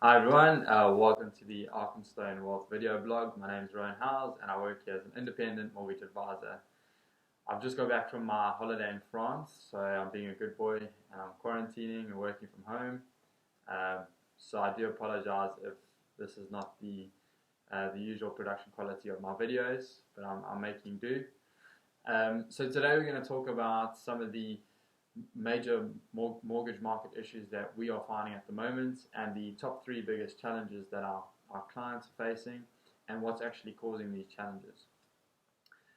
Hi everyone, welcome to the Arkenstone Wealth video blog. My name is Rowan Howes and I work here as an independent mortgage advisor. I've just got back from my holiday in France, so I'm being a good boy and I'm quarantining and working from home. So I do apologize if this is not the usual production quality of my videos, but I'm making do. So today we're going to talk about some of the major mortgage market issues that we are finding at the moment and the top 3 biggest challenges that our clients are facing and what's actually causing these challenges.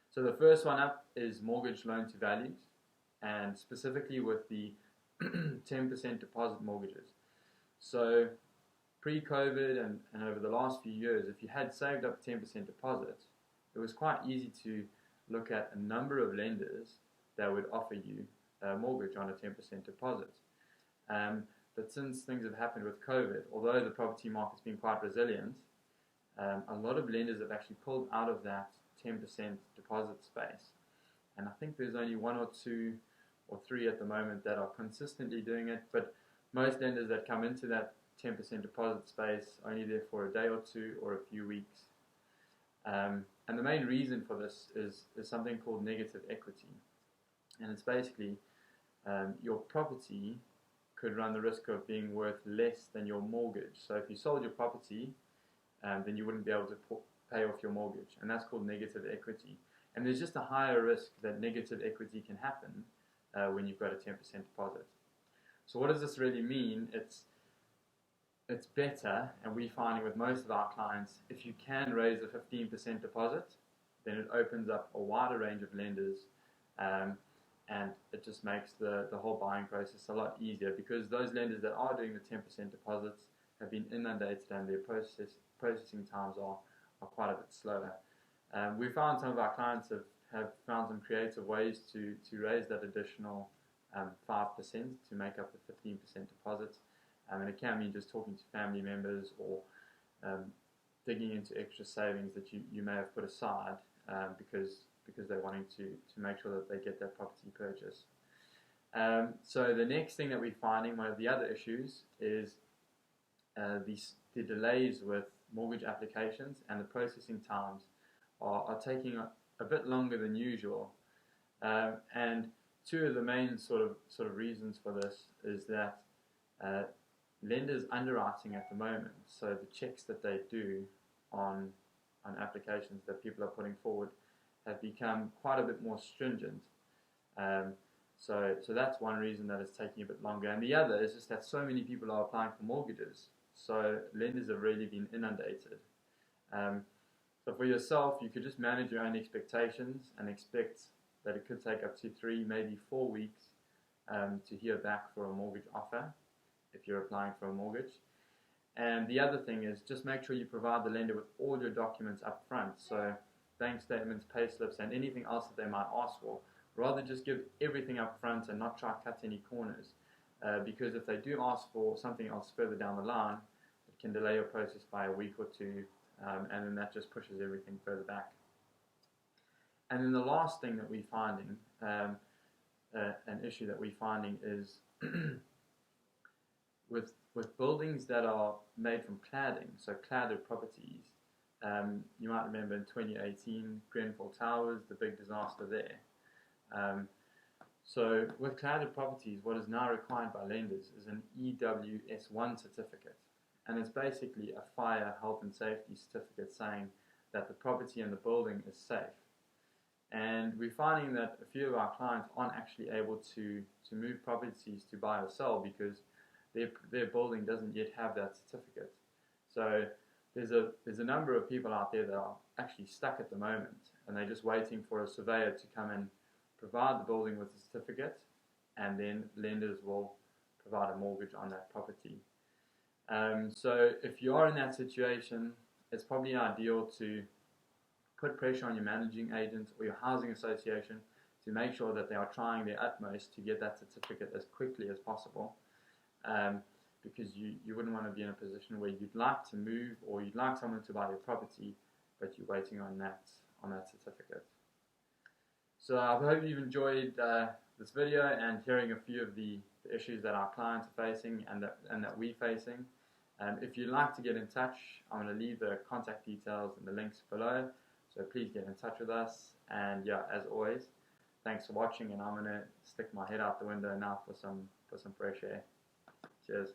So the first one up is mortgage loan to values, and specifically with the 10% deposit mortgages. So pre-COVID and over the last few years, if you had saved up 10% deposit, it was quite easy to look at a number of lenders that would offer you a mortgage on a 10% deposit. But since things have happened with COVID, although the property market's been quite resilient, a lot of lenders have actually pulled out of that 10% deposit space. And I think there's only 1 or 2 or 3 at the moment that are consistently doing it, but most lenders that come into that 10% deposit space are only there for a day or 2 or a few weeks. And the main reason for this is something called negative equity. And it's basically your property could run the risk of being worth less than your mortgage. So if you sold your property, then you wouldn't be able to pay off your mortgage, and that's called negative equity. And there's just a higher risk that negative equity can happen when you've got a 10% deposit. So what does this really mean? It's better, and we're finding with most of our clients, if you can raise a 15% deposit, then it opens up a wider range of lenders, and it just makes the whole buying process a lot easier, because those lenders that are doing the 10% deposits have been inundated and their processing times are quite a bit slower. We found some of our clients have found some creative ways to raise that additional 5% to make up the 15% deposit. And it can mean just talking to family members or digging into extra savings that you may have put aside because they're wanting to make sure that they get that property purchase. So the next thing that we're finding, one of the other issues, is the delays with mortgage applications, and the processing times are taking a bit longer than usual. And 2 of the main sort of reasons for this is that lenders underwriting at the moment, so the checks that they do on applications that people are putting forward, have become quite a bit more stringent. So that's one reason that it's taking a bit longer. And the other is just that so many people are applying for mortgages, so lenders have really been inundated. So for yourself, you could just manage your own expectations and expect that it could take up to 3, maybe 4 weeks to hear back for a mortgage offer if you're applying for a mortgage. And the other thing is just make sure you provide the lender with all your documents up front. So bank statements, pay slips, and anything else that they might ask for. Rather just give everything up front and not try to cut any corners. Because if they do ask for something else further down the line, it can delay your process by a week or 2, and then that just pushes everything further back. And then the last thing that we're finding, an issue that we're finding, is with buildings that are made from cladding, so cladded properties. You might remember in 2018, Grenfell Towers, the big disaster there. So with cladded properties, what is now required by lenders is an EWS1 certificate. And it's basically a fire, health and safety certificate saying that the property and the building is safe. And we're finding that a few of our clients aren't actually able to move properties to buy or sell because their building doesn't yet have that certificate. So there's a number of people out there that are actually stuck at the moment, and they're just waiting for a surveyor to come and provide the building with a certificate, and then lenders will provide a mortgage on that property. So if you are in that situation, it's probably ideal to put pressure on your managing agent or your housing association to make sure that they are trying their utmost to get that certificate as quickly as possible. Because you wouldn't want to be in a position where you'd like to move or you'd like someone to buy your property, but you're waiting on that certificate. So I hope you've enjoyed this video and hearing a few of the issues that our clients are facing and that we're facing. If you'd like to get in touch, I'm going to leave the contact details and the links below, so please get in touch with us. And yeah, as always, thanks for watching, and I'm going to stick my head out the window now for some fresh air. Cheers.